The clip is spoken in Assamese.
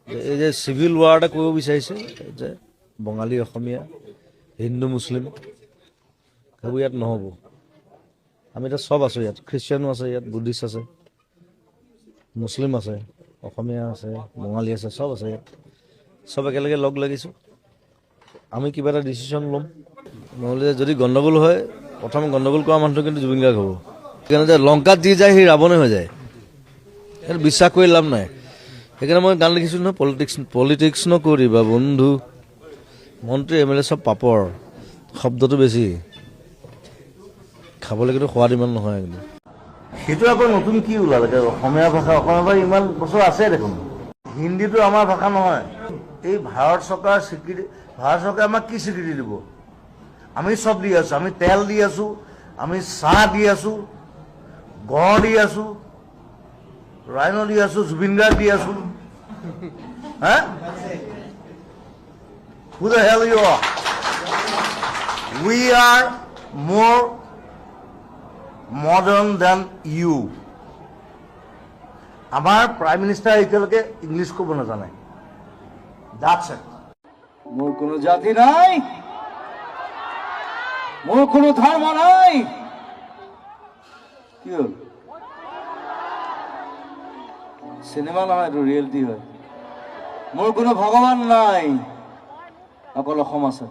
এই যে চিভিল ৱাৰ এটা কৰিব বিচাৰিছে যে বঙালী অসমীয়া হিন্দু মুছলিম সেইবোৰ ইয়াত নহ'ব। আমি এতিয়া চব আছোঁ ইয়াত, খ্ৰীষ্টিয়ানো আছে ইয়াত, বুদ্ধিষ্ট আছে, মুছলিম আছে, অসমীয়া আছে, বঙালী আছে, চব আছে ইয়াত। চব একেলগে লগ লাগিছোঁ, আমি কিবা এটা ডিচিশ্যন ল'ম। নহ'লে যদি গণ্ডগোল হয়, প্ৰথম গণ্ডগোল কৰা মানুহটো কিন্তু জুবিন গাৰ্গ হ'ব। সেইকাৰণে যে লংকাত যি যায় সি ৰাৱণে হৈ যায়, সেইটো বিশ্বাস কৰি লাভ নাই। সেইকাৰণে মই গান লিখিছোঁ নহয়, পলিটিক্স নকৰিবা বন্ধু, মন্ত্ৰী এম এল এ চব পাপৰ, শব্দটো বেছি, খাবলৈ কিন্তু সোৱাদ ইমান নহয়। কিন্তু সেইটো আকৌ নতুন কি ওলালে, অসমীয়া ভাষা ইমান বছৰ আছে দেখোন। হিন্দীটো আমাৰ ভাষা নহয়। এই ভাৰত চৰকাৰে আমাক কি স্বীকৃতি দিব? আমি চব দি আছোঁ, আমি তেল দি আছোঁ, আমি চাহ দি আছোঁ, গড় দি আছোঁ, ৰাইন দি আছোঁ, জুবিন গাৰ্গ দি আছোঁ। হা? Who the hell you are? We are more modern than you. আমাৰ প্ৰাইম মিনিষ্টাৰ এতিয়ালৈকে ইংলিছ ক'ব নাজানে। That's it. মোৰ কোনো জাতি নাই, মোৰ কোনো ধৰ্ম নাই। কি হ'ল? চিনেমা নহয়, এইটো ৰিয়েলিটি হয়। মোৰ কোনো ভগৱান নাই, অকল অসম আছে।